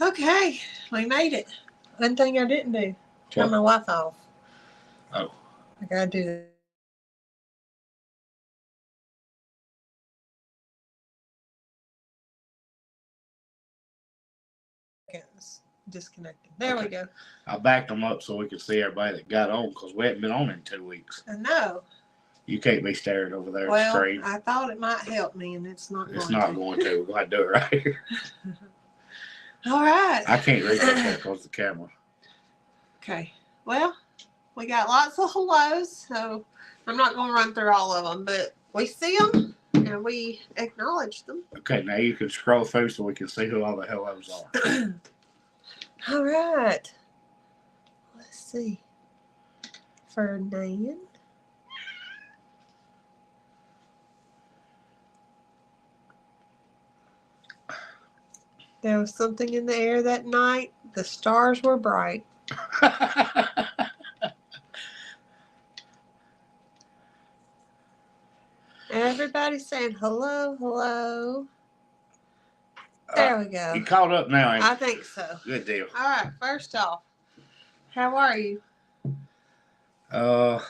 Okay, we made it. One thing I didn't do. Turn my Wi-Fi off. Oh. I gotta do that. Disconnected. There we go. I backed them up so we could see everybody that got on because we hadn't been on in 2 weeks. I know. You can't be staring over there at the screen. I thought it might help me, and it's not. It's not going to. We're going to do it right here. All right. I can't reach up there because of the camera. Okay. Well, we got lots of hellos, so I'm not going to run through all of them, but we see them and we acknowledge them. Okay, now you can scroll through so we can see who all the hellos are. All right. Let's see. Ferdinand. There was something in the air that night. The stars were bright. Everybody's saying hello, hello. There we go. You caught up now, ain't you? I think so. Good deal. All right, first off, how are you? Better.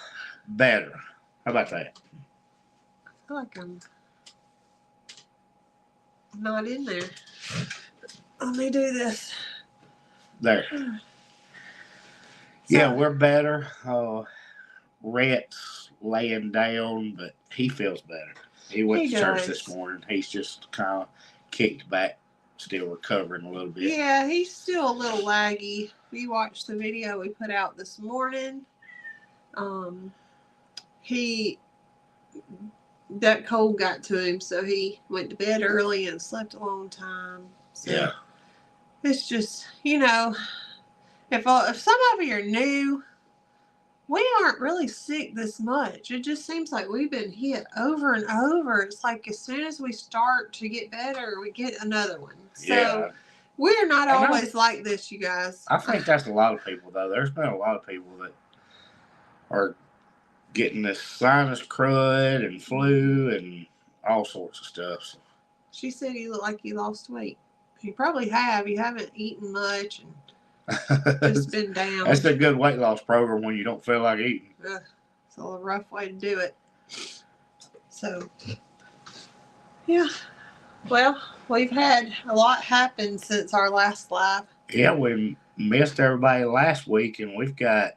How about that? I feel like I'm not in there. Let me do this. There. Yeah, we're better. Rhett's laying down, but he feels better. He went to church this morning. He's just kind of kicked back, still recovering a little bit. Yeah, he's still a little laggy. We watched the video we put out this morning. That cold got to him, so he went to bed early and slept a long time. So yeah. It's just, if some of you are new, we aren't really sick this much. It just seems like we've been hit over and over. It's like as soon as we start to get better, we get another one. So we're not always like this, you guys. I think that's a lot of people, though. There's been a lot of people that are getting this sinus crud and flu and all sorts of stuff. She said you look like you lost weight. You probably have. You haven't eaten much and just been down. That's a good weight loss program when you don't feel like eating. It's a little rough way to do it. So, yeah. Well, we've had a lot happen since our last live. Yeah, we missed everybody last week, and we've got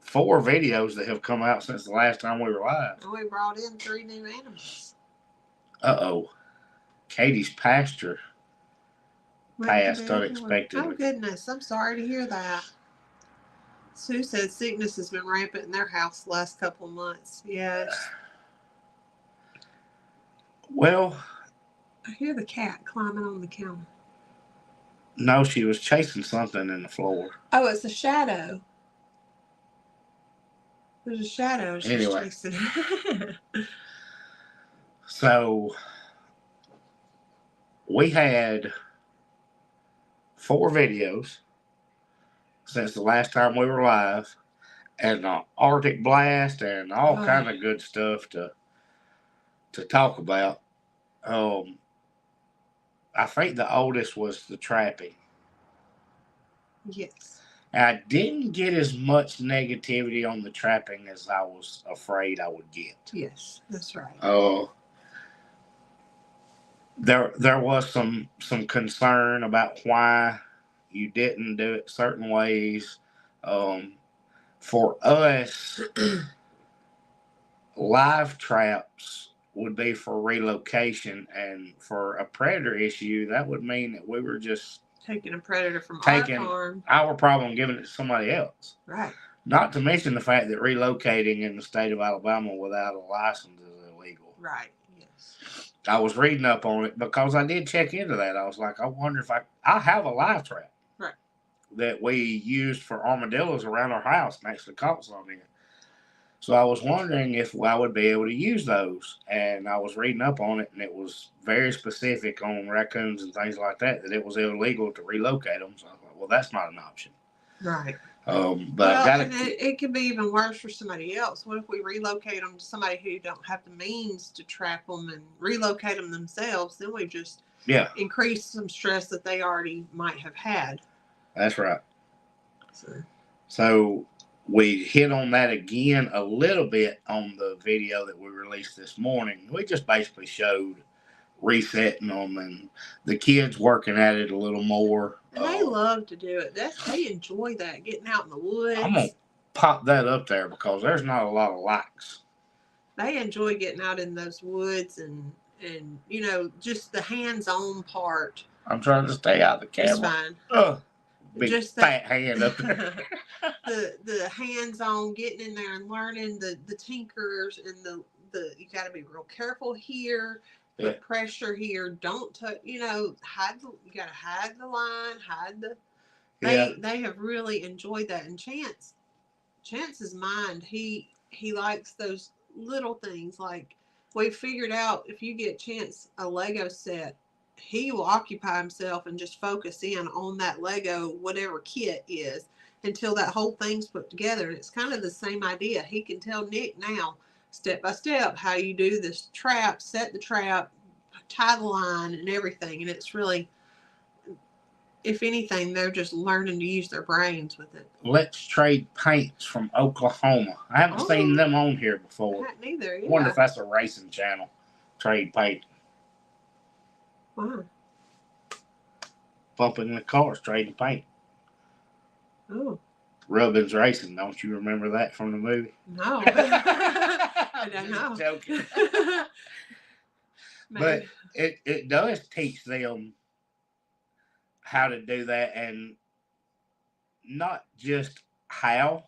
4 videos that have come out since the last time we were live. And we brought in 3 new animals. Uh-oh. Katie's pasture passed unexpectedly. Oh, goodness. I'm sorry to hear that. Sue said sickness has been rampant in their house the last couple of months. Yeah. Well, I hear the cat climbing on the counter. No, she was chasing something in the floor. Oh, it's a shadow. There's a shadow. She's chasing. So we had 4 videos since the last time we were live, and an Arctic blast and all kind of good stuff to talk about. I think the oldest was the trapping. Yes. I didn't get as much negativity on the trapping as I was afraid I would get. Yes, that's right. There was some concern about why you didn't do it certain ways. For us, live traps would be for relocation, and for a predator issue, that would mean that we were just taking a predator from our problem, giving it to somebody else. Right. Not to mention the fact that relocating in the state of Alabama without a license is illegal. Right. Yes. I was reading up on it because I did check into that. I was like, I wonder if I have a live trap. Right. That we used for armadillos around our house and actually caught some in. So I was wondering if I would be able to use those. And I was reading up on it, and it was very specific on raccoons and things like that it was illegal to relocate them. So I thought, well, that's not an option. Right. But Well, I've got and it can be even worse for somebody else. What if we relocate them to somebody who don't have the means to trap them and relocate them themselves? Then we just increase some stress that they already might have had. That's right. So we hit on that again a little bit on the video that we released this morning. We just basically showed resetting them and the kids working at it a little more. And they love to do it. They enjoy that, getting out in the woods. I'm going to pop that up there because there's not a lot of likes. They enjoy getting out in those woods and just the hands-on part. I'm trying to stay out of the camera. It's fine. Big just fat hand up there. the hands-on getting in there and learning the tinkers and the you got to be real careful here. Put pressure here. Don't touch. Hide. You got to hide the line. Hide the. They have really enjoyed that. And Chance's mind. He likes those little things. Like we figured out, if you get Chance a Lego set, he will occupy himself and just focus in on that Lego whatever kit is until that whole thing's put together. And it's kind of the same idea. He can tell Nick now, step by step, how you do this trap, set the trap, tie the line, and everything. And it's really, if anything, they're just learning to use their brains with it. Let's Trade Paints from Oklahoma. I haven't seen them on here before. Not neither. Yeah. I wonder if that's a racing channel. Trade Paint. Wow. Bumping the cars, trading paint. Oh. Rubbins Racing. Don't you remember that from the movie? No. I don't know. Joking. But it does teach them how to do that, and not just how,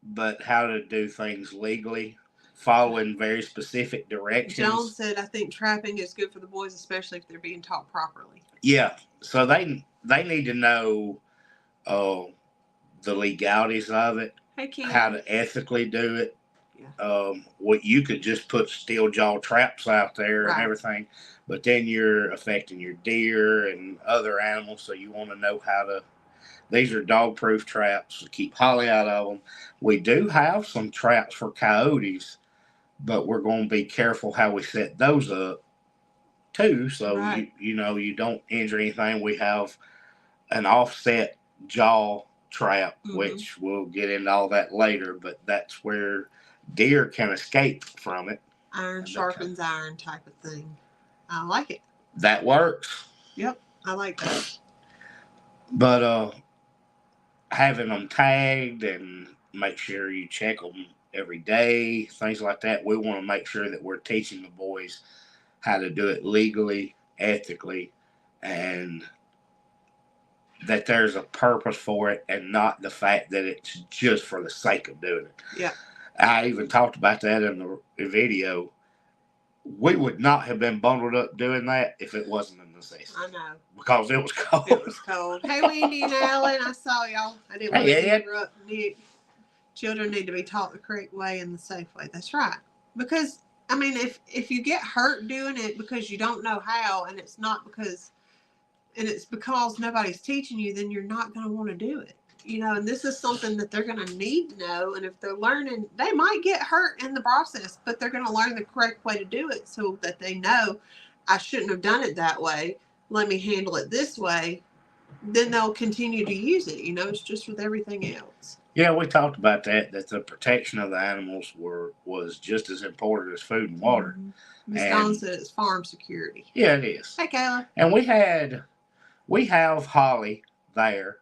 but how to do things legally, following very specific directions. John said, I think trapping is good for the boys, especially if they're being taught properly. Yeah. So they need to know the legalities of it, how to ethically do it. Yeah. What you could just put steel jaw traps out there and everything, but then you're affecting your deer and other animals. So you want to know how to. These are dog-proof traps to keep Holly out of them. We do have some traps for coyotes, but we're going to be careful how we set those up too. So you don't injure anything. We have an offset jaw trap, which we'll get into all that later, but that's where deer can escape from it. Iron sharpens iron type of thing. I like it. That works. Yep, I like that. But having them tagged and make sure you check them every day, things like that. We want to make sure that we're teaching the boys how to do it legally, ethically, and that there's a purpose for it, and not the fact that it's just for the sake of doing it. Yeah. I even talked about that in the video. We would not have been bundled up doing that if it wasn't a necessity. I know. Because it was cold. It was cold. Hey, Wendy and Alan, I saw y'all. I didn't want to interrupt Nick. Children need to be taught the correct way and the safe way. That's right. Because, I mean, if you get hurt doing it because you don't know how, and it's because nobody's teaching you, then you're not going to want to do it. And this is something that they're going to need to know. And if they're learning, they might get hurt in the process, but they're going to learn the correct way to do it so that they know, I shouldn't have done it that way. Let me handle it this way. Then they'll continue to use it. It's just with everything else. Yeah, we talked about that the protection of the animals was just as important as food and water. Ms. Dawn said it's farm security. Yeah, it is. Hey, Kayla. And we have Holly there.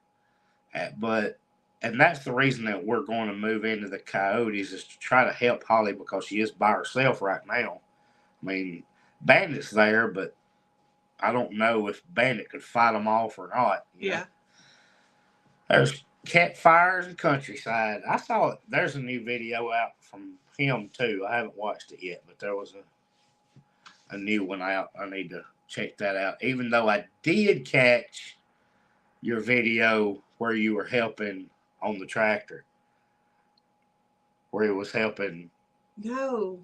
And that's the reason that we're going to move into the coyotes, is to try to help Holly, because she is by herself right now. I mean, Bandit's there, but I don't know if Bandit could fight them off or not. Yeah. There's campfires and countryside. I saw it. There's a new video out from him too. I haven't watched it yet, but there was a new one out. I need to check that out. Even though I did catch your video where you were helping on the tractor, where he was helping. No.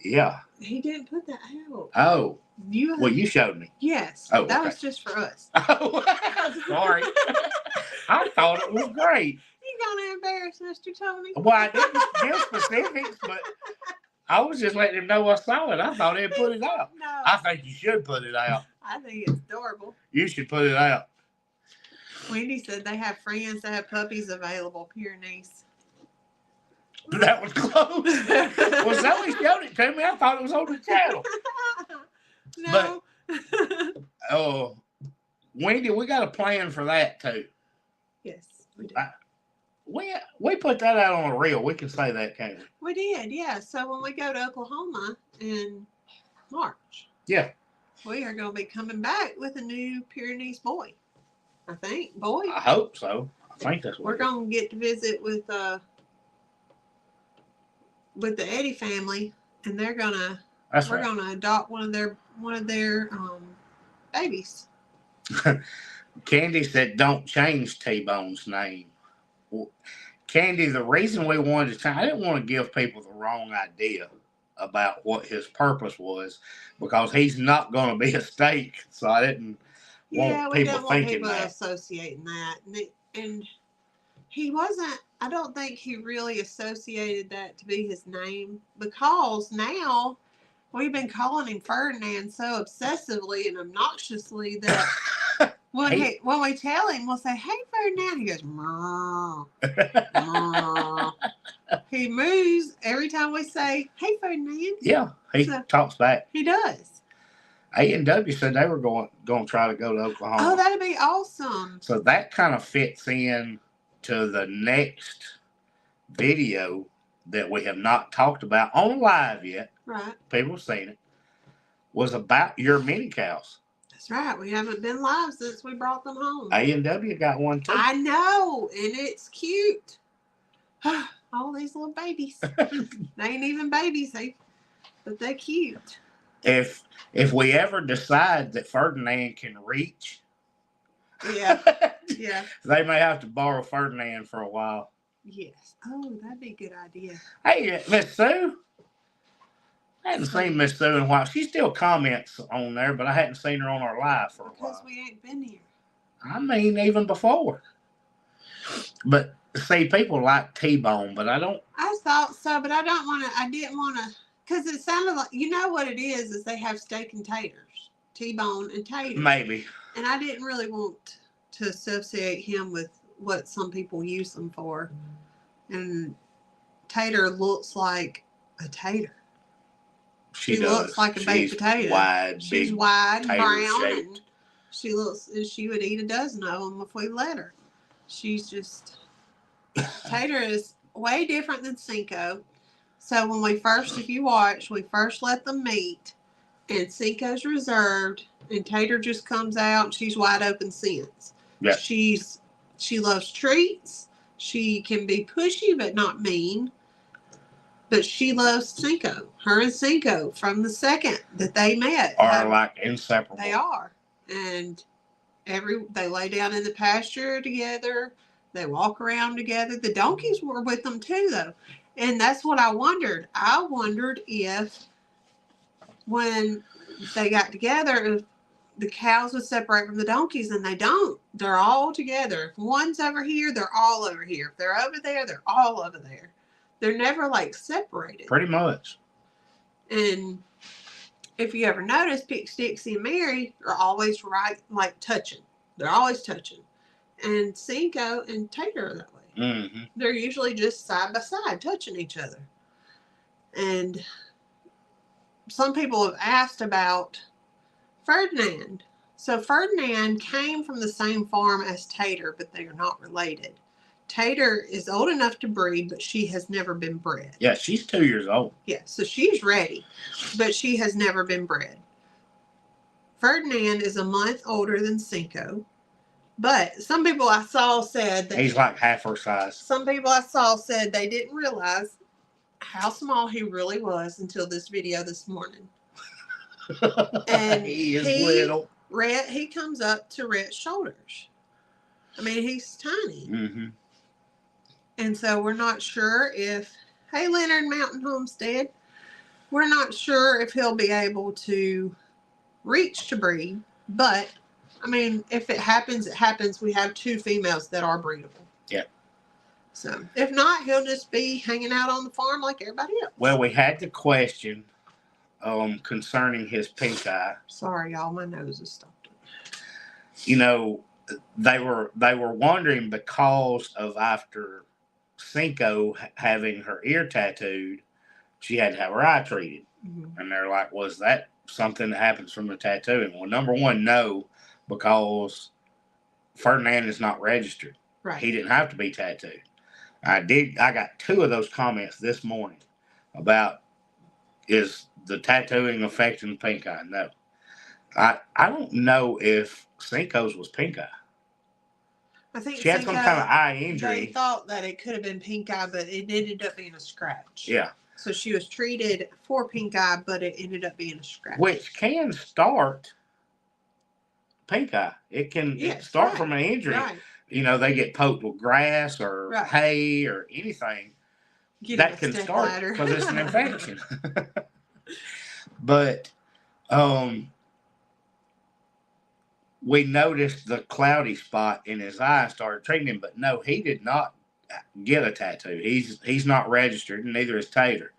Yeah. He didn't put that out. Oh. You showed me. Yes. Oh, that was just for us. Oh, sorry. I thought it was great. You you gonna embarrass Mr. Tony? Well, I didn't give specifics, but I was just letting him know I saw it. I thought he'd put it out. No. I think you should put it out. I think it's adorable. You should put it out. Wendy said they have friends that have puppies available, Pyrenees. That was close. Well, Zoe showed it to me. I thought it was on the channel. No. But, oh, Wendy, we got a plan for that too. Yes, we do. We put that out on a reel. We can say that, can't we? We did, yeah. So when we go to Oklahoma in March, Yeah. we are going to be coming back with a new Pyrenees boy. I think, boy. I hope so. I think that's what We're going to get to visit with the Eddie family, and they're gonna We're going to adopt one of their babies. Candy said, "Don't change T-Bone's name." Well, Candy, the reason we wanted to change, I didn't want to give people the wrong idea about what his purpose was, because he's not going to be a steak. So I didn't want we people don't want thinking people that. associating that, and he wasn't. I don't think he really associated that to be his name, because now we've been calling him Ferdinand so obsessively and obnoxiously that when we tell him, we'll say, "Hey, Ferdinand," he goes, "Meow, meow." He moves every time we say, "Hey, Ferdinand." Yeah, he talks back. He does. A&W said they were going to try to go to Oklahoma. Oh, that'd be awesome. So that kind of fits in to the next video that we have not talked about on live yet. Right. People have seen it. Was about your mini cows. That's right. We haven't been live since we brought them home. A&W got one too. I know, and it's cute. All these little babies. They ain't even babies, but they're cute. If we ever decide that Ferdinand can reach, yeah, yeah, they may have to borrow Ferdinand for a while. Yes. Oh, that'd be a good idea. Hey, Miss Sue. I hadn't seen Miss Sue in a while. She still comments on there, but I hadn't seen her on our live for a while. Because we ain't been here. I mean, even before. But see, people like T-Bone, but I don't. I thought so, but I didn't want to, because it sounded like, you know what it is they have steak and taters, T-bone and taters. Maybe. And I didn't really want to associate him with what some people use them for. And tater looks like a tater. She looks like a baked potato. She's wide, brown, and she looks, and she would eat a dozen of them if we let her. She's just, Tater is way different than Cinco. So when we first, if you watch, we first let them meet, and Cinco's reserved, and Tater just comes out, and she's wide open sense. Yeah. She loves treats. She can be pushy, but not mean. But she loves Cinco. Her and Cinco, from the second that they met, are like inseparable. They are. And they lay down in the pasture together. They walk around together. The donkeys were with them too, though. And that's what I wondered. I wondered if when they got together, if the cows would separate from the donkeys, and they don't. They're all together. If one's over here, they're all over here. If they're over there, they're all over there. They're never like separated. Pretty much. And if you ever notice, Dixie and Mary are always right, like touching. They're always touching. And Cinco and Tater are that way. Mm-hmm. They're usually just side by side touching each other. And some people have asked about Ferdinand. So Ferdinand came from the same farm as Tater, but they are not related. Tater is old enough to breed, but she has never been bred. Yeah, she's 2 years old. Yeah, so she's ready, but she has never been bred. Ferdinand is a month older than Cinco, but some people I saw said that he's like half her size. Some people I saw said they didn't realize how small he really was until this video this morning. And he is little. He comes up to Rhett's shoulders. I mean, he's tiny. Mm-hmm. And so we're not sure if, hey, Leonard Mountain Homestead, we're not sure if he'll be able to reach to breed. But, I mean, if it happens, it happens. We have 2 females that are breedable. Yeah. So if not, he'll just be hanging out on the farm like everybody else. Well, we had the question concerning his pink eye. Sorry, y'all, my nose is stopped. You know, they were wondering because of after Cinco having her ear tattooed, she had to have her eye treated. Mm-hmm. And they're like, was that something that happens from the tattooing? Well, number one, no, because Ferdinand is not registered. Right. He didn't have to be tattooed. I got 2 of those comments this morning about, is the tattooing affecting the pink eye? No. I don't know if Cinco's was pink eye. I think she had some kind of eye injury. They thought that it could have been pink eye, but it ended up being a scratch. Yeah. So she was treated for pink eye, but it ended up being a scratch. Which can start pink eye. It can start from an injury. Right. You know, they get poked with grass or hay or anything. That can start because it's an infection. But we noticed the cloudy spot in his eye and started treating him. But no, he did not get a tattoo. He's not registered, and neither is Tater.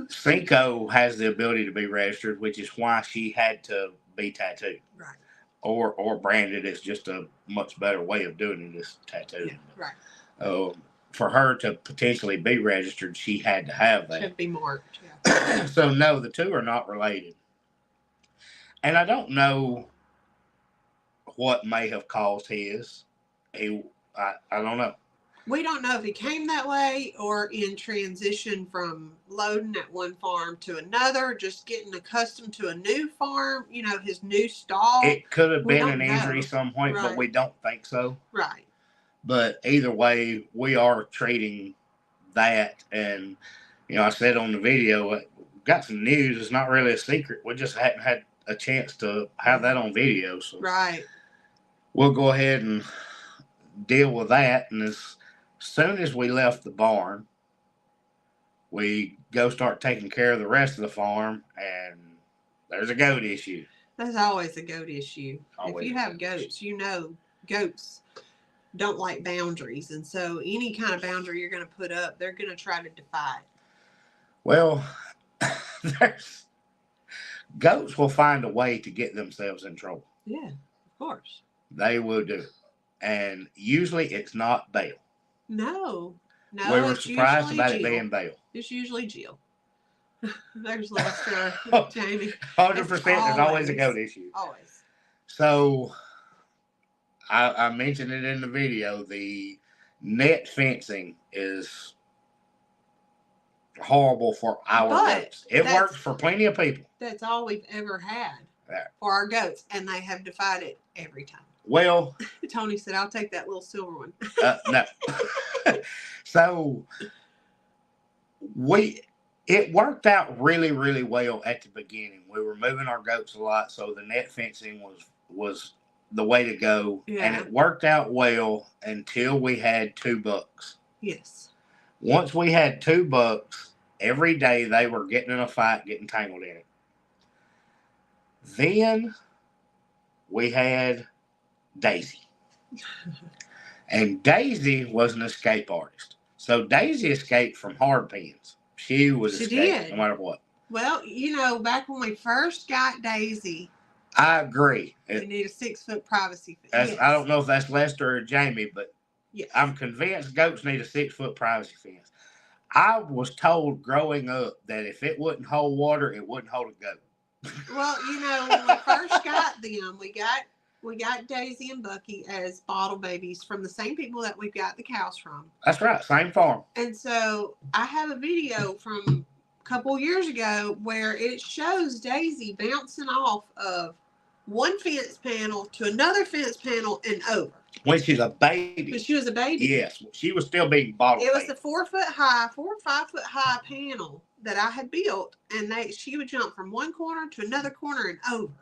Cinco has the ability to be registered, which is why she had to be tattooed. Right. Or branded. It's just a much better way of doing it, is tattooing. Yeah, right. For her to potentially be registered, she had to have that. Should be marked. Yeah. So no, the 2 are not related. And I don't know what may have caused his. I don't know. We don't know if he came that way or in transition from loading at one farm to another, just getting accustomed to a new farm, you know, his new stall. It could have been an injury some point, but we don't think so. Right. But either way, we are treating that. And, you know, I said on the video, got some news. It's not really a secret. We just hadn't had a chance to have that on video. So right. We'll go ahead and deal with that. And as soon as we left the barn, we go start taking care of the rest of the farm, and there's a goat issue. There's always a goat issue. If you have goats, you know goats don't like boundaries. And so any kind of boundary you're going to put up, they're going to try to defy it. Well, goats will find a way to get themselves in trouble. Yeah, of course. They will do it. And usually it's not Belle. No. We were surprised about it being Belle. It's usually Jill. There's Lester, Jamie. 100%. There's always a goat issue. Always. So, I mentioned it in the video. The net fencing is horrible for our goats. It works for plenty of people. That's all we've ever had for our goats, and they have defied it every time. Well, Tony said, "I'll take that little silver one." No. So it worked out really, really well at the beginning. We were moving our goats a lot, so the net fencing was the way to go. Yeah. And it worked out well until we had 2 bucks. Yes. Once we had 2 bucks, every day they were getting in a fight, getting tangled in it. Then we had Daisy. And Daisy was an escape artist. So Daisy escaped from hard pens. She escaped no matter what. Well, you know, back when we first got Daisy, I agree. We need a 6-foot privacy fence. Yes. I don't know if that's Lester or Jamie, but yes. I'm convinced goats need a 6-foot privacy fence. I was told growing up that if it wouldn't hold water, it wouldn't hold a goat. Well, you know, when we first got them, we got Daisy and Bucky as bottle babies from the same people that we've got the cows from. That's right, same farm. And so I have a video from a couple years ago where it shows Daisy bouncing off of one fence panel to another fence panel and over. When she's a baby. When she was a baby. Yes, she was still being bottle It was the 4 or 5 foot high panel that I had built, and she would jump from one corner to another corner and over.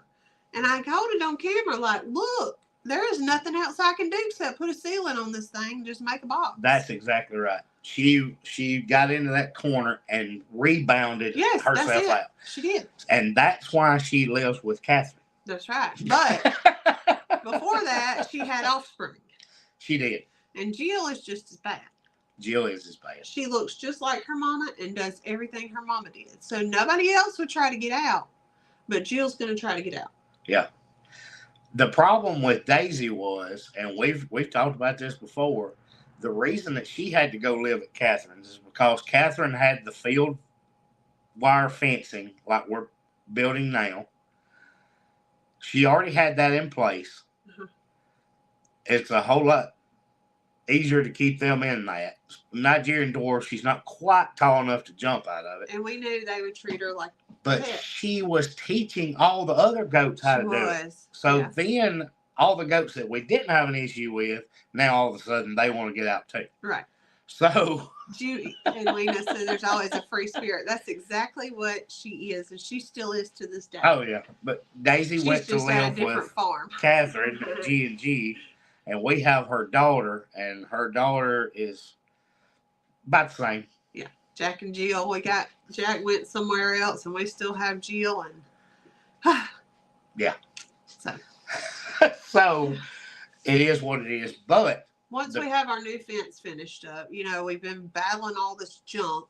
And I called it on camera, like, look, there is nothing else I can do except put a ceiling on this thing, just make a box. That's exactly right. She got into that corner and rebounded herself out. She did. And that's why she lives with Catherine. That's right. But before that, she had offspring. She did. And Jill is just as bad. Jill is as bad. She looks just like her mama and does everything her mama did. So nobody else would try to get out, but Jill's going to try to get out. Yeah. The problem with Daisy was, and we've talked about this before, the reason that she had to go live at Catherine's is because Catherine had the field wire fencing like we're building now. She already had that in place. Uh-huh. It's a whole lot easier to keep them in that. Nigerian dwarf, she's not quite tall enough to jump out of it. And we knew they would treat her like But she was teaching all the other goats how to do it. So then all the goats that we didn't have an issue with, now all of a sudden they want to get out too. Right. So Judy and Lena said there's always a free spirit. That's exactly what she is, and she still is to this day. Oh yeah. But Daisy went to live with farm. Catherine G&G, and we have her daughter, and her daughter is about the same. Yeah. Jack and Jill. Jack went somewhere else, and we still have Jill, and yeah. So so it is what it is. But once we have our new fence finished up, we've been battling all this junk,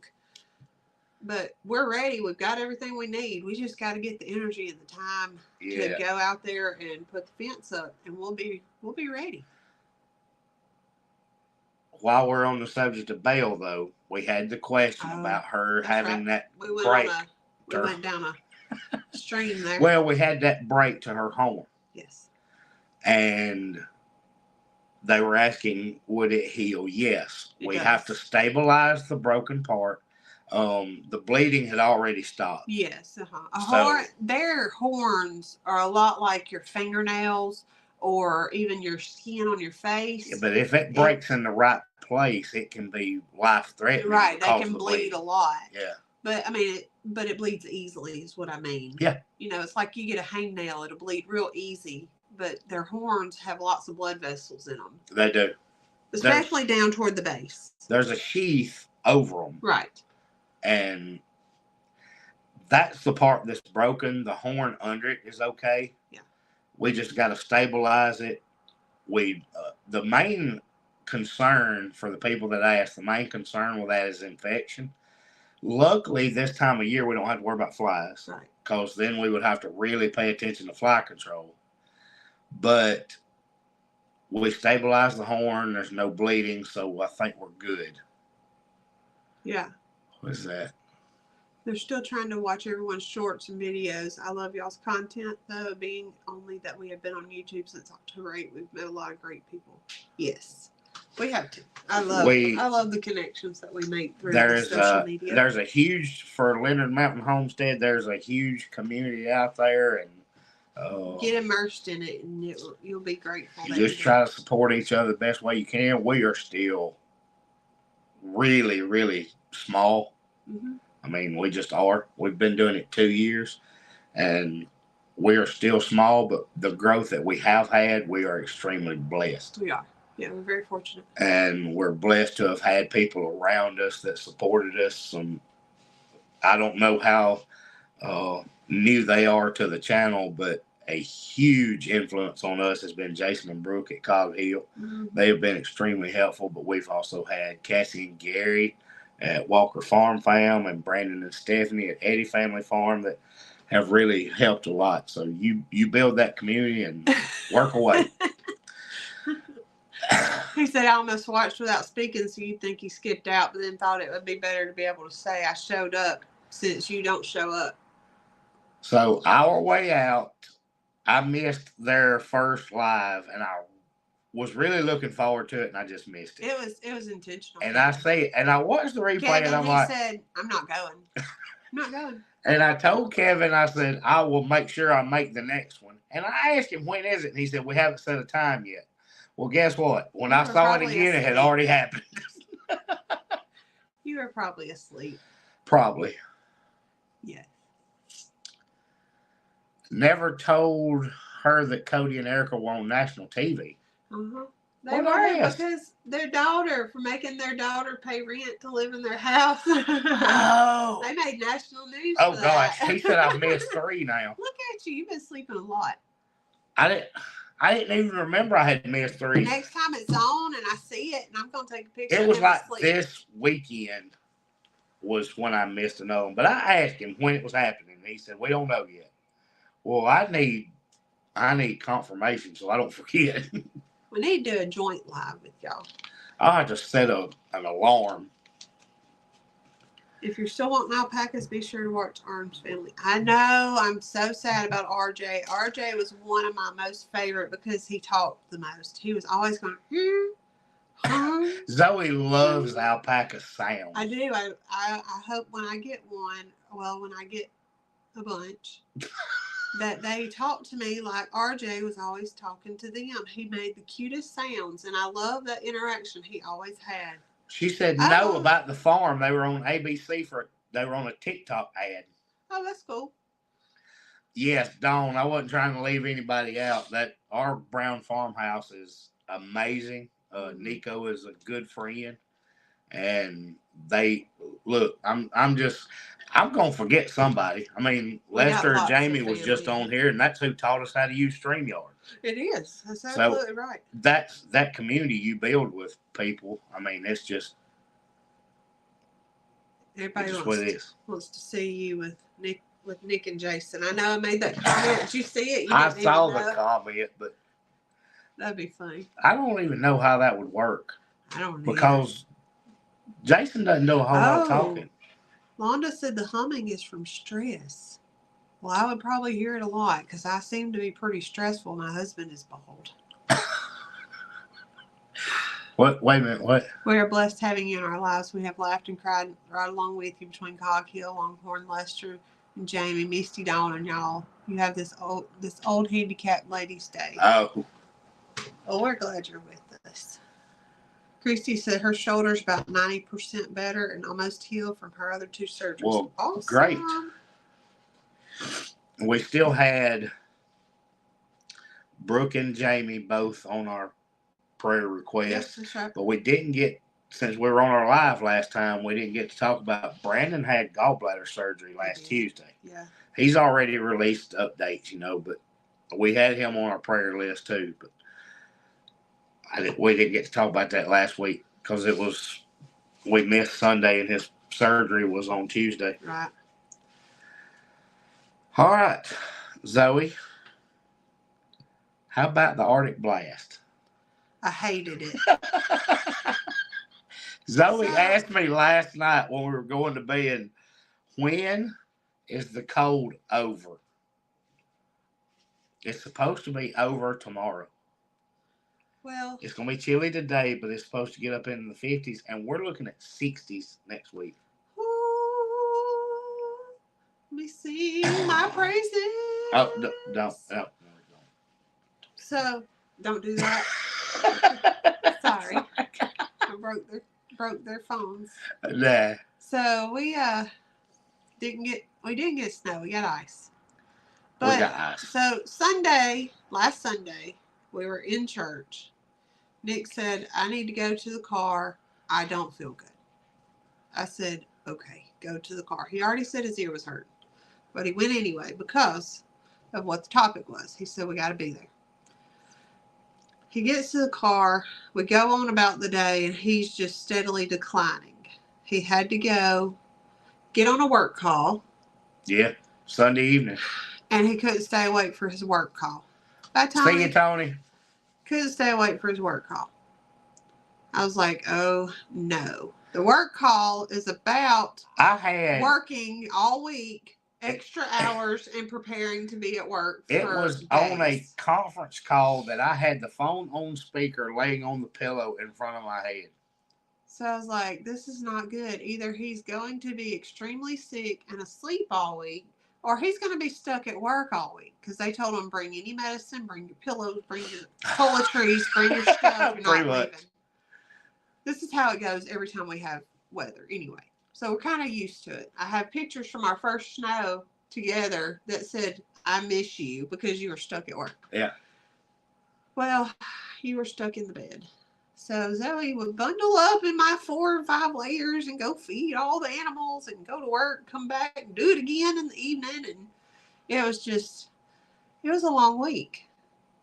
but we're ready. We've got everything we need. We just got to get the energy and the time to go out there and put the fence up, and we'll be ready. While we're on the subject of Belle, though, we had the question about her having that break. We went down a stream there. Well, we had that break to her horn. Yes. And they were asking, would it heal? Yes. We does. have to stabilize the broken part. The bleeding had already stopped. Yes. Uh-huh. Their horns are a lot like your fingernails or even your skin on your face. Yeah, but if it breaks in the right place, it can be life-threatening. Right. They can bleed a lot. Yeah. But it bleeds easily is what I mean. Yeah. It's like you get a hangnail, it'll bleed real easy, but their horns have lots of blood vessels in them. They do. Especially down toward the base. There's a sheath over them. Right. And that's the part that's broken. The horn under it is okay. Yeah. We just got to stabilize it. The main concern for the people that ask, the main concern with that is infection. Luckily, this time of year, we don't have to worry about flies. Right. Because then we would have to really pay attention to fly control. But we stabilized the horn. There's no bleeding, so I think we're good. Yeah. What is that? They're still trying to watch everyone's shorts and videos. I love y'all's content, though, being only that we have been on YouTube since October 8th. We've met a lot of great people. Yes. We have to. I love the connections that we make through social media. There's a huge, for Leonard Mountain Homestead, there's a huge community out there, and get immersed in it, and you'll be grateful. Just try to support each other the best way you can. We are still really, really small. Mm-hmm. I mean, we just are. We've been doing it 2 years, and we are still small, but the growth that we have had, we are extremely blessed. We are. Yeah, we're very fortunate. And we're blessed to have had people around us that supported us. I don't know how new they are to the channel, but a huge influence on us has been Jason and Brooke at Cotton Hill. Mm-hmm. They have been extremely helpful, but we've also had Cassie and Gary at Walker Farm Fam and Brandon and Stephanie at Eddie Family Farm that have really helped a lot. So you build that community and work away. He said, I almost watched without speaking, so you'd think he skipped out, but then thought it would be better to be able to say I showed up since you don't show up. So our way out, I missed their first live, and I was really looking forward to it, and I just missed it. It was intentional. And I watched the replay, Kevin, and I'm he like, said, I'm not going. I'm not going. And I told Kevin, I said, I will make sure I make the next one. And I asked him, when is it? And he said, we haven't set a time yet. Well, guess what? When I saw it again, it had already happened. You were probably asleep. Probably. Yeah. Never told her that Cody and Erica were on national TV. Uh-huh. They were because their daughter, for making their daughter pay rent to live in their house. Oh. They made national news. Oh, gosh. He said I've missed 3 now. Look at you. You've been sleeping a lot. I didn't. I didn't even remember I had missed 3. Next time it's on and I see it, and I'm gonna take a picture. It was of him like asleep. this weekend was when I missed another one. But I asked him when it was happening. He said, "We don't know yet." Well, I need confirmation so I don't forget. We need to do a joint live with y'all. I'll have to set an alarm. If you're still wanting alpacas, be sure to watch Arm's Family. I know, I'm so sad about RJ. RJ was one of my most favorite because he talked the most. He was always going, Zoe loves alpaca sounds. I do. I hope when I get one, well, when I get a bunch, that they talk to me like RJ was always talking to them. He made the cutest sounds, and I love that interaction he always had. She said no about the farm. They were on ABC they were on a TikTok ad. Oh, that's cool. Yes, Dawn, I wasn't trying to leave anybody out. That our brown farmhouse is amazing. Nico is a good friend, and they look. I'm gonna forget somebody. I mean, Lester and Jamie was just on here, and that's who taught us how to use StreamYard. It is. That's absolutely right. That's that community you build with people. I mean, it's just everybody wants to see you with Nick and Jason. I know I made that comment. Did you see it? I saw the comment, but that'd be funny. I don't even know how that would work. I don't know. Because Jason doesn't know a whole lot of talking. Londa said the humming is from stress. Well, I would probably hear it a lot because I seem to be pretty stressful. My husband is bald. What? Wait a minute. What? We are blessed having you in our lives. We have laughed and cried right along with you between Cog Hill, Longhorn, Lester, and Jamie, Misty, Dawn, and y'all. You have this old handicapped lady's day. Oh. Well, we're glad you're with us. Christy said her shoulder's about 90% better and almost healed from her other 2 surgeries. Well, awesome. Great. We still had Brooke and Jamie both on our prayer request. Yes, that's right. But we didn't get, since we were on our live last time, we didn't get to talk about Brandon had gallbladder surgery last Tuesday. Yeah. He's already released updates, but we had him on our prayer list too. But we didn't get to talk about that last week because we missed Sunday and his surgery was on Tuesday. Right. All right, Zoe. How about the Arctic blast? I hated it. Zoe asked me last night when we were going to bed, when is the cold over? It's supposed to be over tomorrow. Well, it's going to be chilly today, but it's supposed to get up in the 50s, and we're looking at 60s next week. Ooh, let me sing my praises. Oh, don't. So, don't do that. Sorry. I broke their phones. Nah. So, we didn't get snow. We got ice. But, we got ice. So, last Sunday, we were in church. Nick said, I need to go to the car. I don't feel good. I said, okay, go to the car. He already said his ear was hurting. But he went anyway because of what the topic was. He said, we got to be there. He gets to the car. We go on about the day, and he's just steadily declining. He had to go get on a work call. Yeah, Sunday evening. And he couldn't stay awake for his work call. See you, Tony. Couldn't stay awake for his work call. I was like, oh, no. The work call is about working all week, extra hours, and preparing to be at work for It was days. On a conference call that I had the phone on speaker laying on the pillow in front of my head. So I was like, this is not good. Either he's going to be extremely sick and asleep all week, or he's going to be stuck at work all week. Because they told him, bring any medicine, bring your pillows, bring your toiletries, bring your stuff. You're not leaving. This is how it goes every time we have weather anyway. So we're kind of used to it. I have pictures from our first snow together that said, I miss you because you were stuck at work. Yeah. Well, you were stuck in the bed. So Zoe would bundle up in my 4 or 5 layers and go feed all the animals and go to work, come back and do it again in the evening. And it was a long week.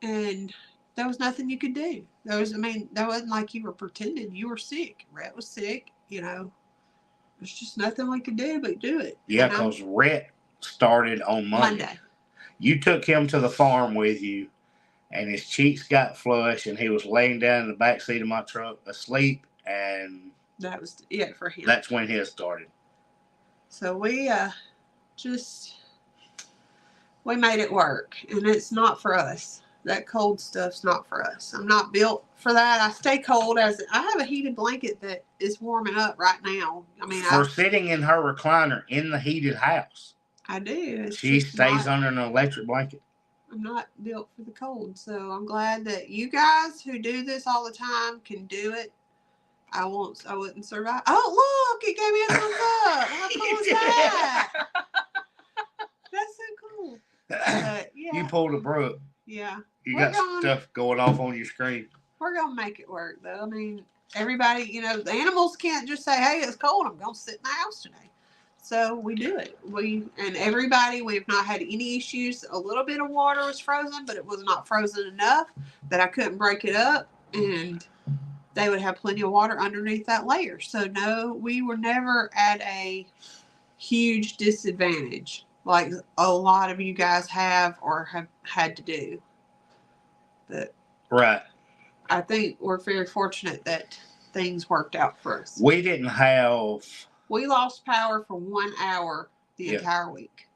and there was nothing you could do. That wasn't like you were pretending you were sick. Rhett was sick, There's just nothing we could do but do it. Yeah, because Rhett started on Monday. You took him to the farm with you, and his cheeks got flushed, and he was laying down in the back seat of my truck asleep, and that was it for him. That's when his started. So we made it work, and it's not for us. That cold stuff's not for us. I'm not built for that. I stay cold I have a heated blanket that is warming up right now. For sitting in her recliner in the heated house. I do. She stays under an electric blanket. I'm not built for the cold, so I'm glad that you guys who do this all the time can do it. I wouldn't survive. Oh, look, it gave me a thumbs up. How cool is that? That's so cool. Yeah. You pulled a Brooke. Yeah. You got stuff going off on your screen. We're going to make it work, though. Everybody, the animals can't just say, hey, it's cold. I'm going to sit in the house today. So we do it. We've not had any issues. A little bit of water was frozen, but it was not frozen enough that I couldn't break it up. And they would have plenty of water underneath that layer. So no, we were never at a huge disadvantage like a lot of you guys have or have had to do. But right. I think we're very fortunate that things worked out for us. We lost power for 1 hour the entire week.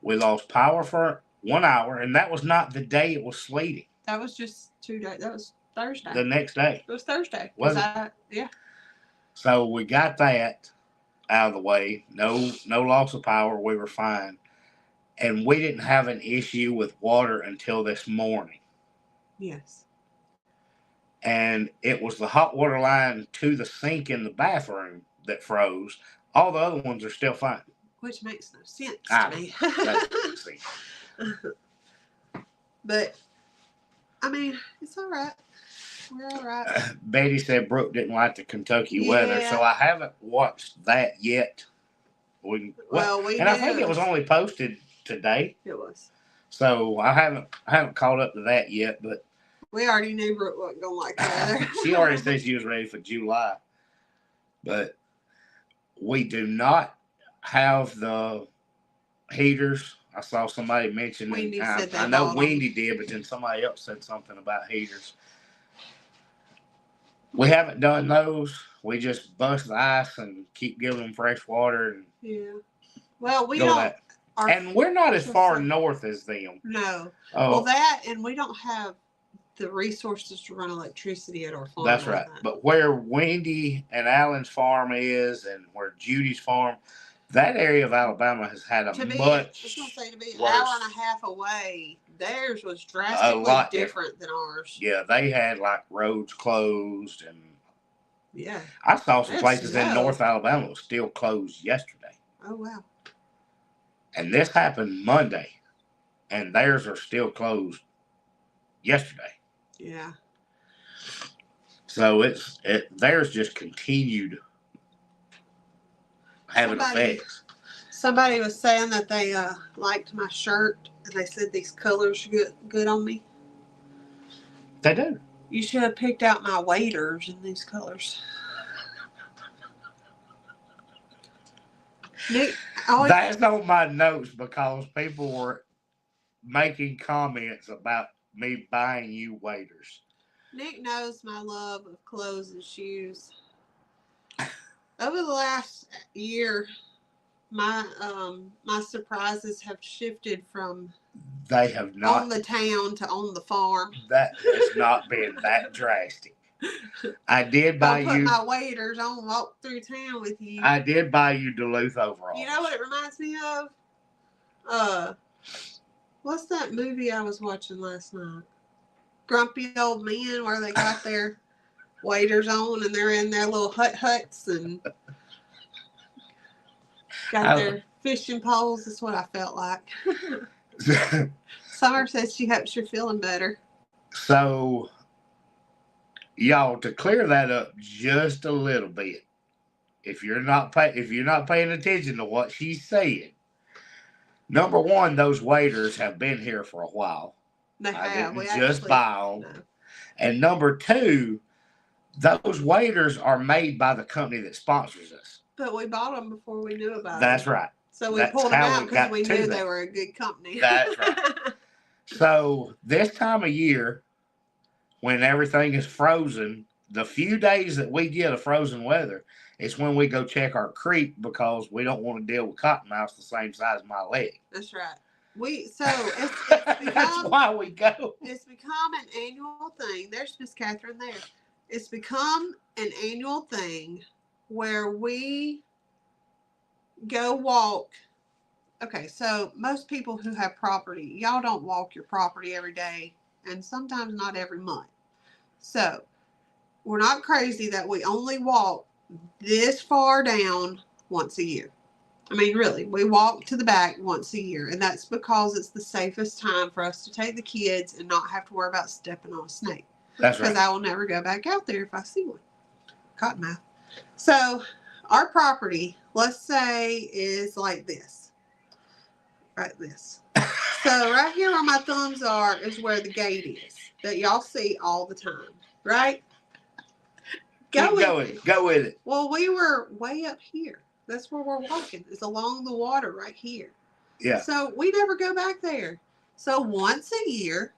We lost power for 1 hour, and that was not the day it was sleeting. That was just 2 days. That was Thursday. The next day. It was Thursday. Was it? Yeah. So we got that out of the way. No loss of power. We were fine. And we didn't have an issue with water until this morning. Yes. And it was the hot water line to the sink in the bathroom that froze. All the other ones are still fine. Which makes no sense to me. But, it's all right. We're all right. Betty said Brooke didn't like the Kentucky weather, so I haven't watched that yet. I think it was only posted today. It was. So I haven't caught up to that yet, but we already knew Brooke wasn't gonna like the weather. She already said she was ready for July. But we do not have the heaters. I saw somebody mention Wendy said that. I know Wendy did, but then somebody else said something about heaters. We haven't done those. We just bust the ice and keep giving them fresh water. Yeah. Well, we don't. And we're not as far north as them. No. Well, that, and we don't have the resources to run electricity at our farm. That's right. But where Wendy and Alan's farm is and where Judy's farm, that area of Alabama has had to be an hour and a half away, theirs was drastically different than ours. Yeah, they had roads closed, and yeah, I saw some places in North Alabama was still closed yesterday. Oh wow! And this happened Monday, and theirs are still closed yesterday. Yeah. So theirs just continued having effects. Somebody was saying that they liked my shirt, and they said these colors are good on me. They do. You should have picked out my waders in these colors. Nick, that's on my notes because people were making comments about me buying you waders. Nick knows my love of clothes and shoes. Over the last year, my surprises have shifted from they have not on the town to on the farm. That has not been that drastic. I did buy you my waders on, walk through town with you. I did buy you Duluth overalls. You know what it reminds me of? What's that movie I was watching last night? Grumpy Old Men, where they got their waders on and they're in their little huts and got their fishing poles. That's what I felt like. Summer says she hopes you're feeling better. So, y'all, to clear that up just a little bit, if you're not paying attention to what she's saying, number one, those waders have been here for a while. They I have. didn't We just actually buy them. no. And number two, those waders are made by the company that sponsors us. But we bought them before we knew about them. That's right. So we That's pulled them how out we because got we to knew that. they were a good company. That's right. So this time of year, when everything is frozen, the few days that we get a frozen weather, it's when we go check our creek because we don't want to deal with cottonmouths the same size as my leg. That's right. It's become, That's why we go. It's become an annual thing. There's Miss Catherine there. It's become an annual thing where we go walk. Okay, so most people who have property, y'all don't walk your property every day and sometimes not every month. So we're not crazy that we only walk this far down once a year. I mean, really, we walk to the back once a year, and that's because it's the safest time for us to take the kids and not have to worry about stepping on a snake. That's right. Because I will never go back out there if I see one. Cottonmouth. So our property, let's say, is like this. Right this. So right here where my thumbs are is where the gate is that y'all see all the time, right? Go with it. Go with it. Well, we were way up here. That's where we're walking. It's along the water right here. Yeah. So we never go back there. So once a year,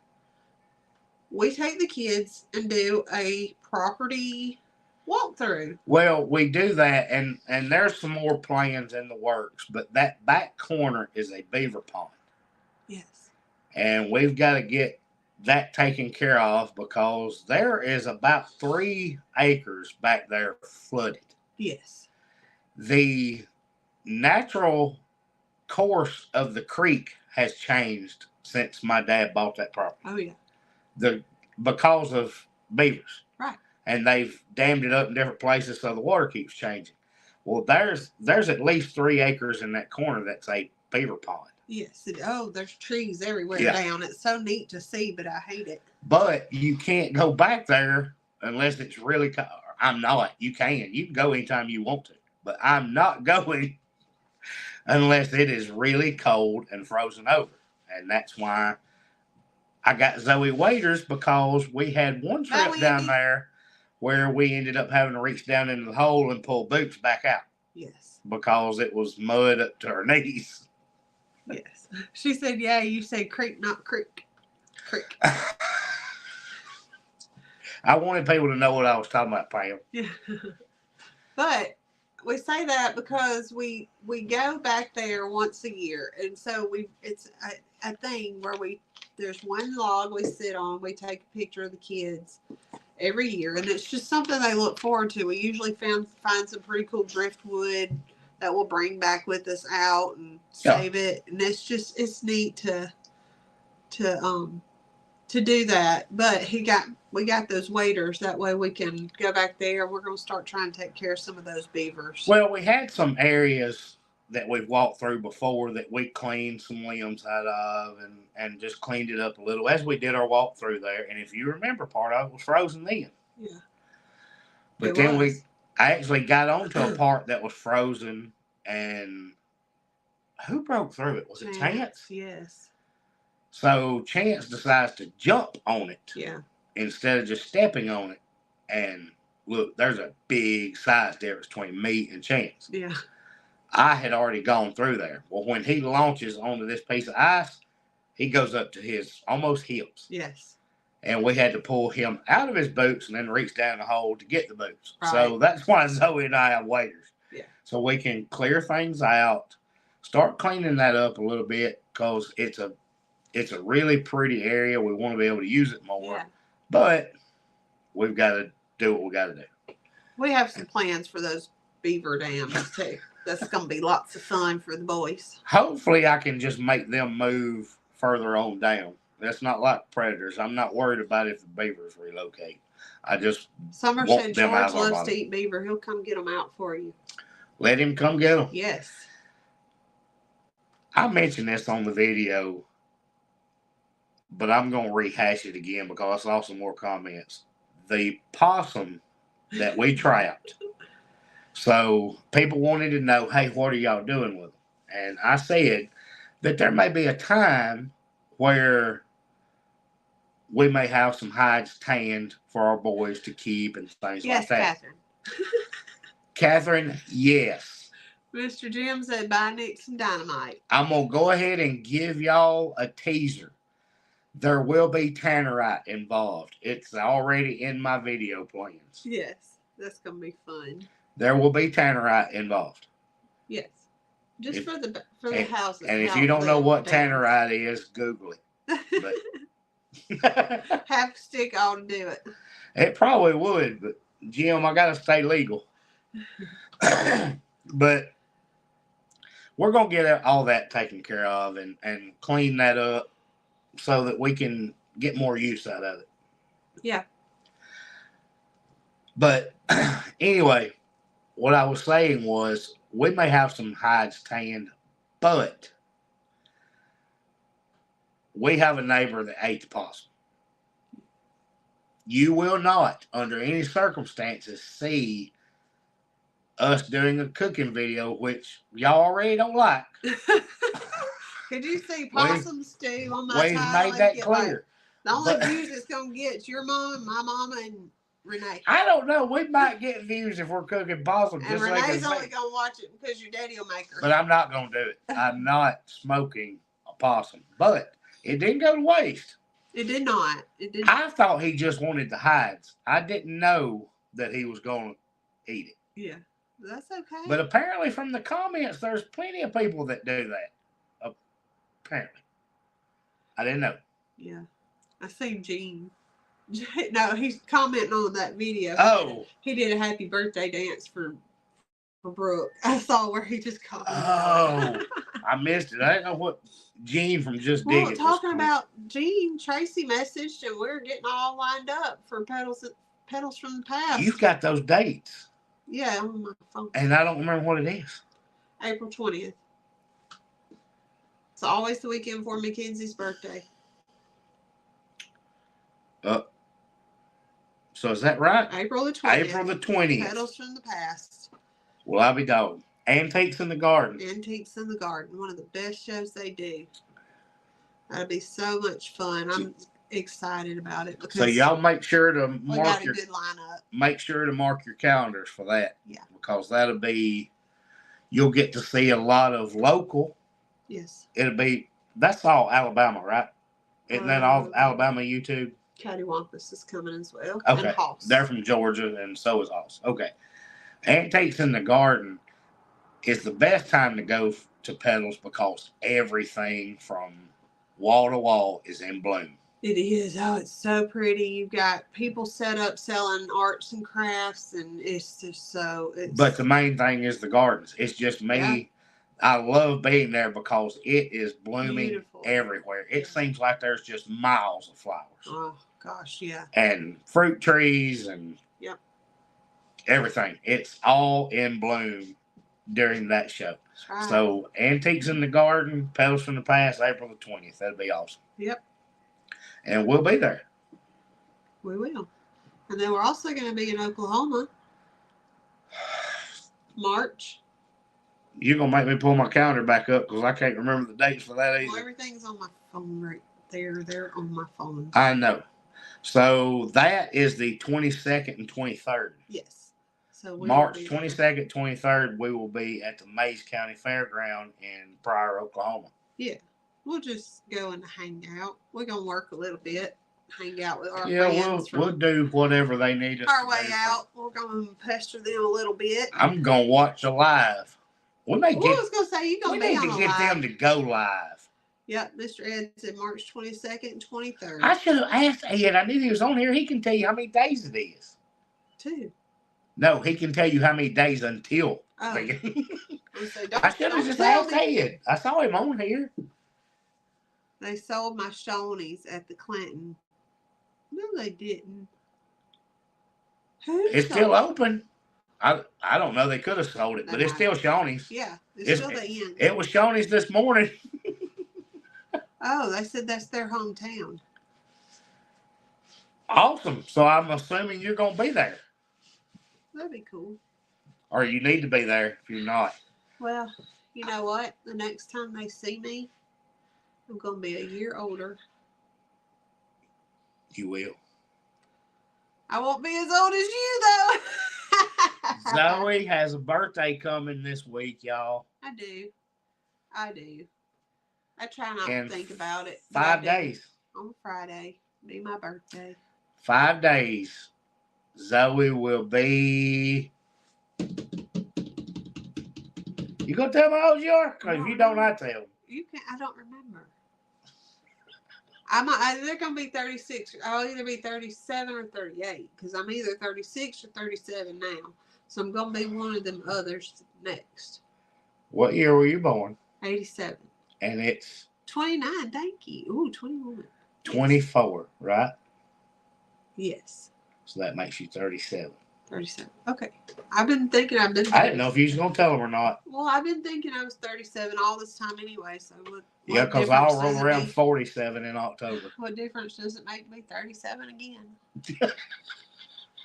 we take the kids and do a property walkthrough. Well, we do that, and there's some more plans in the works, but that back corner is a beaver pond. Yes. And we've got to get that taken care of because there is about 3 acres back there flooded. Yes. The natural course of the creek has changed since my dad bought that property. Oh yeah. Because of beavers. Right. And they've dammed it up in different places so the water keeps changing. Well, there's at least 3 acres in that corner that's a beaver pond. Yes. There's trees everywhere down. It's so neat to see, but I hate it. But you can't go back there unless it's really cold. I'm not. You can. You can go anytime you want to. But I'm not going unless it is really cold and frozen over. And that's why I got Zoe waders, because we had one trip down there where we ended up having to reach down into the hole and pull boots back out. Yes. Because it was mud up to our knees. Yes. She said, yeah, you say creek, not creek. Creek. I wanted people to know what I was talking about, Pam. Yeah. But we say that because we go back there once a year, and so it's a thing where there's one log we sit on. We take a picture of the kids every year, and it's just something they look forward to. We usually find some pretty cool driftwood that we'll bring back with us out and save it, and it's neat to do that. But we got those waders, that way we can go back there. We're going to start trying to take care of some of those beavers. Well, we had some areas that we've walked through before that we cleaned some limbs out of and just cleaned it up a little as we did our walk through there. And if you remember, part of it was frozen then. Yeah. But then I actually got onto a part that was frozen, and who broke through it? Was it Chance? Yes. So Chance decides to jump on it. Yeah. Instead of just stepping on it. And look, there's a big size difference between me and Chance. Yeah. I had already gone through there. Well, when he launches onto this piece of ice, he goes up to his almost hips. Yes. And we had to pull him out of his boots and then reach down the hole to get the boots. Right. So that's why Zoe and I have waders. Yeah. So we can clear things out, start cleaning that up a little bit, because it's a really pretty area. We want to be able to use it more. Yeah. But we've got to do what we got to do. We have some plans for those beaver dams too. That's going to be lots of fun for the boys. Hopefully I can just make them move further on down. That's not like predators. I'm not worried about if the beavers relocate. I just Summer want said them out George of our loves body. to eat beaver. He'll come get them out for you. Let him come get them. Yes. I mentioned this on the video, but I'm going to rehash it again because I saw some more comments. The possum that we trapped. So people wanted to know, hey, what are y'all doing with them? And I said that there may be a time where we may have some hides tanned for our boys to keep and things like that. Catherine. Catherine, yes. Mr. Jim said, buy Nick some dynamite. I'm going to go ahead and give y'all a teaser. There will be tannerite involved. It's already in my video plans. Yes, that's going to be fun. There will be tannerite involved. Yes. Just for the house. And if you don't know what tannerite is, Google it. But half stick ought to do it. It probably would, but Jim, I gotta stay legal. But we're gonna get all that taken care of and clean that up so that we can get more use out of it. Yeah. But anyway, what I was saying was we may have some hides tanned, but we have a neighbor that ate the possum. You will not, under any circumstances, see us doing a cooking video, which y'all already don't like. Could you see possum stew on my We've title? made that clear. The only views it's going to get is your mom, my mama, and Renee. I don't know. We might get views if we're cooking possum. And Renee's only going to watch it because your daddy will make her. But I'm not going to do it. I'm not smoking a possum. But it didn't go to waste. It did not. It did. I thought he just wanted the hides. I didn't know that he was going to eat it. Yeah, that's okay. But apparently from the comments, there's plenty of people that do that. Apparently. I didn't know. Yeah. I seen Gene. No, he's commenting on that video. Oh. He did a happy birthday dance for Brooke. I saw where he just commented. Oh. I missed it. I didn't know what Gene from Just Digging. Well, talking about Gene, Tracy messaged and we're getting all lined up for Pedals from the Past. You've got those dates. Yeah, on my phone. And I don't remember what it is. April 20th. It's always the weekend before Mackenzie's birthday. So is that right? April the 20th. April the 20th. Pedals from the Past. Well, I'll be dogged. Antiques in the Garden. Antiques in the Garden. One of the best shows they do. That'll be so much fun. I'm excited about it. So y'all make sure to mark your good lineup. Make sure to mark your calendars for that. Yeah. Because that'll be, you'll get to see a lot of local. Yes. That's all Alabama, right? Isn't that all Alabama YouTube? Cattywampus is coming as well. Okay. And Hoss. They're from Georgia, and so is Hoss. Okay. Antiques in the Garden is the best time to go to Pedals because everything from wall to wall is in bloom. It is. Oh, it's so pretty. You've got people set up selling arts and crafts, and it's just so... But the main thing is the gardens. It's just me. Yeah. I love being there because it is blooming beautiful everywhere. It seems like there's just miles of flowers. Oh, gosh, yeah. And fruit trees and everything. It's all in bloom during that show. Right. So, Antiques in the Garden, Pedals from the Past, April the 20th. That'll be awesome. Yep. And we'll be there. We will. And then we're also going to be in Oklahoma. March. You're going to make me pull my calendar back up because I can't remember the dates for that either. Well, everything's on my phone right there. They're on my phone. I know. So that is the 22nd and 23rd. Yes. So March 22nd, 23rd, we will be at the Mays County Fairground in Pryor, Oklahoma. Yeah. We'll just go and hang out. We're going to work a little bit. Hang out with our friends. We'll do whatever they need us our way out. We're going to pester them a little bit. I'm going to watch a live. I was going to say, you're going to be on a live. We need to get them to go live. Yep, Mr. Ed said March 22nd and 23rd. I should have asked Ed. I knew he was on here. He can tell you how many days it is. 2. No, he can tell you how many days until. Oh. I should have just asked Ed. I saw him on here. They sold my Shawnees at the Clinton. No, they didn't. It's still open. I don't know. They could have sold it, but it's still Shawnee's. Yeah, it's still the end. It was Shawnee's this morning. Oh, they said that's their hometown. Awesome. So I'm assuming you're going to be there. That'd be cool. Or you need to be there if you're not. Well, you know what? The next time they see me, I'm going to be a year older. You will. I won't be as old as you, though. Zoe has a birthday coming this week, y'all. I do. I try not In to think about it. 5 days. On Friday. Be my birthday. 5 days. Zoe will be... You gonna tell me how old you are? Because if you don't, I tell. You can. I don't remember. They're gonna be 36. I'll either be 37 or 38 because I'm either 36 or 37 now. So I'm gonna be one of them others next. What year were you born? 87. And it's 29. Thank you. Ooh, 21. 24, yes. Right? Yes. So that makes you 37. 37. Okay. I've been thinking I've been 30. I didn't know if you was going to tell them or not. Well, I've been thinking I was 37 all this time anyway. So what Yeah, because I'll roll around 47 in October. What difference does it make me 37 again?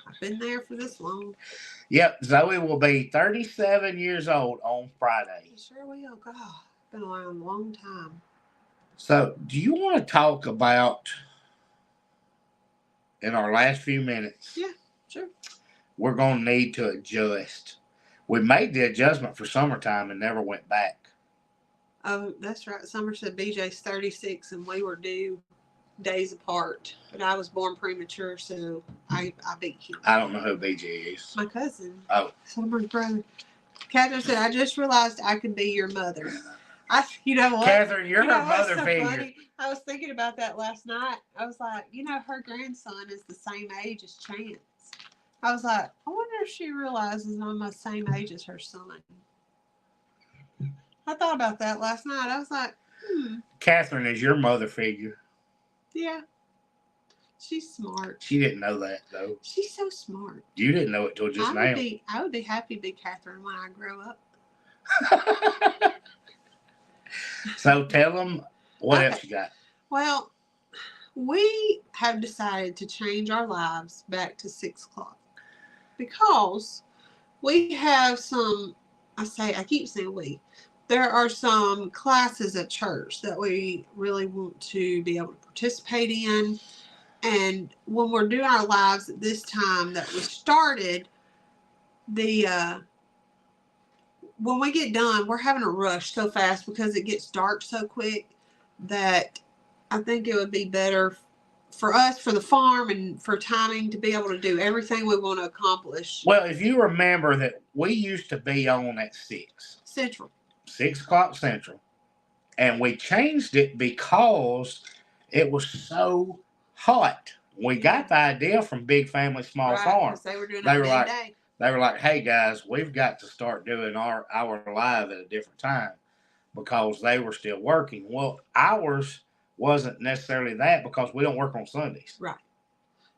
I've been there for this long. Yep. Zoe will be 37 years old on Friday. You sure will. God, been around a long time. So, do you want to talk about, in our last few minutes? Yeah, sure. We're going to need to adjust. We made the adjustment for summertime and never went back. Oh, that's right. Summer said BJ's 36 and we were due days apart. But I was born premature, so I beat him. I don't know who BJ is. My cousin. Oh. Summer's brother. Catherine said, I just realized I could be your mother. You know what? Catherine, you're her mother figure. Funny? I was thinking about that last night. I was like, her grandson is the same age as Chance. I was like, I wonder if she realizes I'm the same age as her son. I thought about that last night. I was like, Catherine is your mother figure. Yeah. She's smart. She didn't know that, though. She's so smart. You didn't know it till just now. I would be happy to be Catherine when I grow up. So tell them what else you got. Well, we have decided to change our lives back to 6 o'clock because we have some, I keep saying we, there are some classes at church that we really want to be able to participate in. And when we're doing our lives at this time that we started, when we get done, we're having a rush so fast because it gets dark so quick that I think it would be better for us, for the farm, and for timing to be able to do everything we want to accomplish. Well, if you remember that we used to be on at 6 Central. 6 o'clock Central. And we changed it because it was so hot. We got the idea from Big Family Small Farm. They were doing it day. They were like, hey guys, we've got to start doing our live at a different time because they were still working. Well, ours wasn't necessarily that because we don't work on Sundays. Right.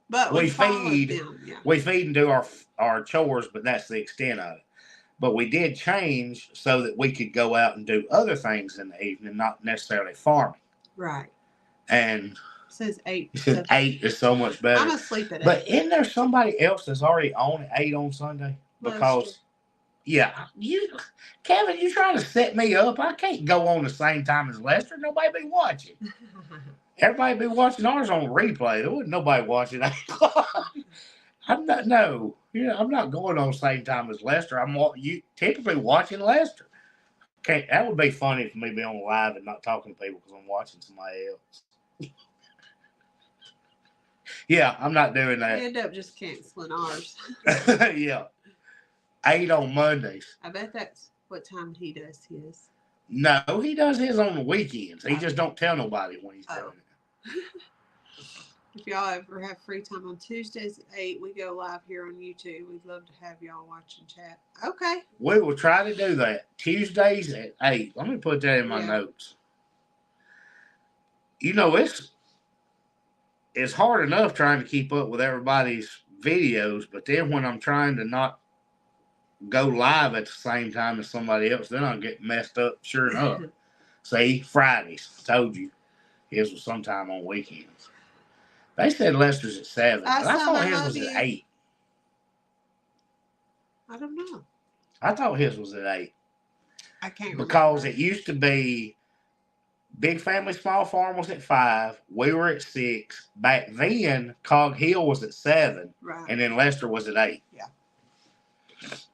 But we feed and do our chores, but that's the extent of it. But we did change so that we could go out and do other things in the evening, not necessarily farming. Right. And it says 8. It says 8 is so much better. I'm asleep at 8. But isn't there somebody else that's already on at 8 on Sunday? Because, Kevin, you trying to set me up? I can't go on the same time as Lester. Nobody be watching. Everybody be watching ours on replay. There wasn't nobody watching 8 o'clock. I'm not going on the same time as Lester. I'm typically watching Lester. Okay, that would be funny for me to be on live and not talking to people because I'm watching somebody else. Yeah, I'm not doing that. You end up just canceling ours. Yeah. 8 on Mondays. I bet that's what time he does his. No, he does his on the weekends. He just don't tell nobody when he's doing it. If y'all ever have free time on Tuesdays at 8, we go live here on YouTube. We'd love to have y'all watch and chat. Okay. We will try to do that. Tuesdays at 8. Let me put that in my notes. It's hard enough trying to keep up with everybody's videos, but then when I'm trying to not go live at the same time as somebody else, then I'll get messed up sure enough. See, Fridays. I told you. His was sometime on weekends. They said Lester's at 7. But I thought his was at 8. I don't know. I thought his was at 8. I can't remember. Because it used to be Big Family Small Farm was at 5. We were at 6. Back then, Cog Hill was at 7. Right. And then Lester was at 8. Yeah.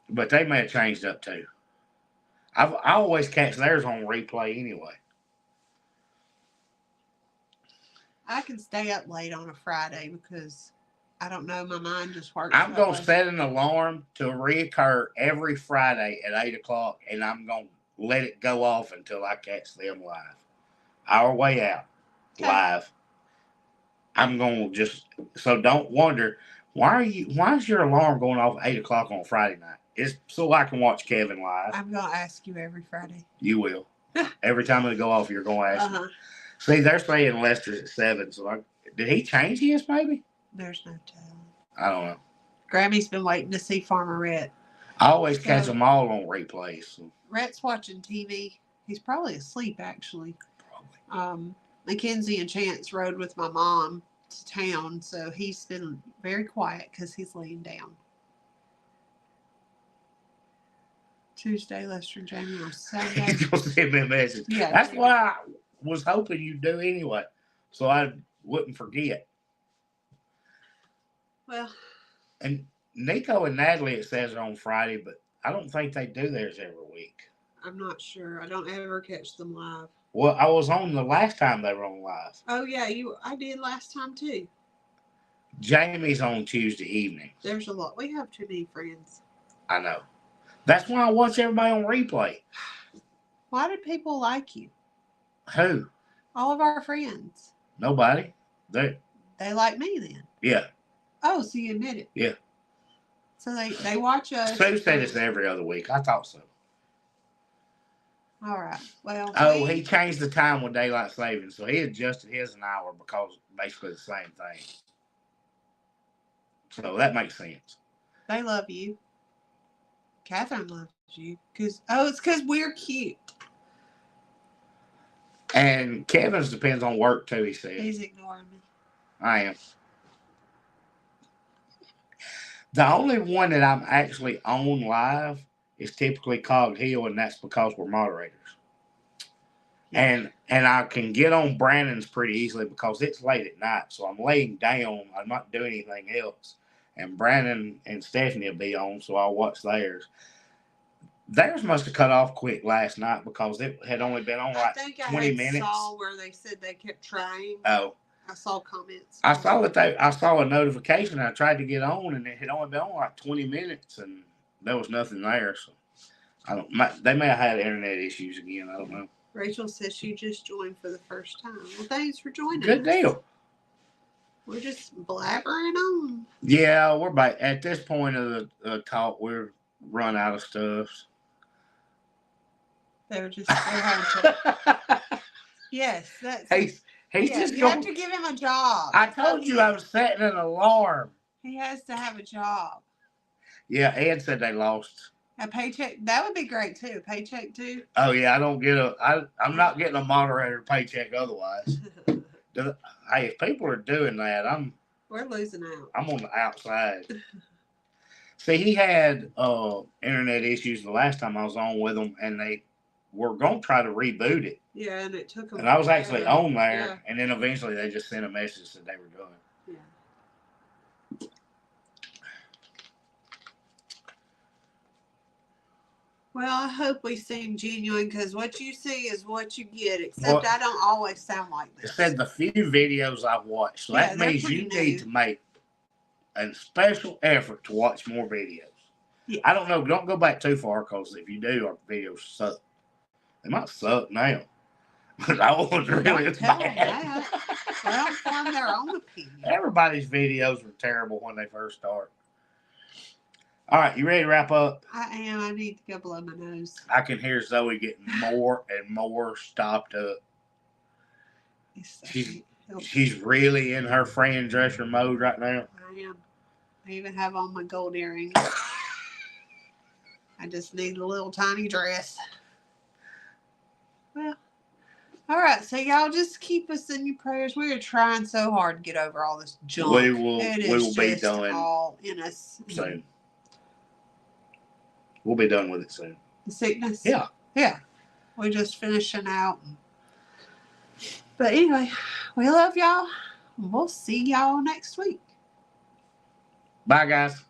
But they may have changed up too. I always catch theirs on replay anyway. I can stay up late on a Friday because I don't know, my mind just works. I'm going to set an alarm to reoccur every Friday at 8 o'clock, and I'm going to let it go off until I catch them live. Our way out, live. I'm going to just, so don't wonder, why is your alarm going off at 8 o'clock on Friday night? It's so I can watch Kevin live. I'm going to ask you every Friday. You will. Every time it go off, you're going to ask me. See, they're saying Lester's at 7, so did he change his maybe? There's no telling. I don't know. Grammy's been waiting to see Farmer Rhett. I always catch them all on replays. So. Rhett's watching TV. He's probably asleep, actually. Probably. Mackenzie and Chance rode with my mom to town, so he's been very quiet because he's laying down. Tuesday, Lester and Jamie on Saturday. He's going to send me a message. Yeah, that's what I was hoping you'd do anyway, so I wouldn't forget. Well. And Nico and Natalie, it says on Friday, but I don't think they do theirs every week. I'm not sure. I don't ever catch them live. Well, I was on the last time they were on live. Oh, yeah, I did last time, too. Jamie's on Tuesday evening. There's a lot. We have too many friends. I know. That's why I watch everybody on replay. Why did people like you? Who? All of our friends. Nobody. They like me then? Yeah. Oh, so you admit it? Yeah. So they watch us. Sue said it's every other week. I thought so. All right. Well. Oh, he changed the time with daylight savings, so he adjusted his an hour because basically the same thing. So that makes sense. They love you. Catherine loves you it's because we're cute. And Kevin's depends on work too. He said he's ignoring me. I am. The only one that I'm actually on live is typically Cog Hill, and that's because we're moderators. Yeah. And I can get on Brandon's pretty easily because it's late at night, so I'm laying down. I'm not doing anything else. And Brandon and Stephanie will be on, so I'll watch theirs. Theirs must have cut off quick last night because it had only been on like 20 minutes. I saw where they said they kept trying. Oh. I saw comments. I saw a notification. I tried to get on, and it had only been on like 20 minutes, and there was nothing there. So they may have had internet issues again. I don't know. Rachel says she just joined for the first time. Well, thanks for joining. Good deal. We're just blabbering on. Yeah, we're back at this point of the talk. We're run out of stuff. They're having to. Yes, that's. He's just. You have to give him a job. I told you I was setting an alarm. He has to have a job. Yeah, Ed said they lost. A paycheck. That would be great too. Paycheck too. Oh yeah, I don't get I'm not getting a moderator paycheck otherwise. Hey, if people are doing that, we're losing out. I'm on the outside. See, he had internet issues the last time I was on with him, and they were going to try to reboot it. Yeah, and it took them. And I was actually on there, and then eventually they just sent a message that they were doing it. Yeah. Well, I hope we seem genuine because what you see is what you get, except I don't always sound like this. It said the few videos I've watched, so that means you need to make a special effort to watch more videos. Yeah. I don't know. Don't go back too far because if you do, our videos suck. They might suck now. But I wasn't really as bad. Well, form their own opinion. Everybody's videos were terrible when they first start. All right, you ready to wrap up? I am. I need to go blow my nose. I can hear Zoe getting more and more stopped up. She's really in her friend dresser mode right now. I am. I even have on my gold earrings. I just need a little tiny dress. Well, all right. So y'all just keep us in your prayers. We are trying so hard to get over all this junk. We will be done all in us soon. We'll be done with it soon. The sickness? Yeah. Yeah. We're just finishing out. But anyway, we love y'all. We'll see y'all next week. Bye, guys.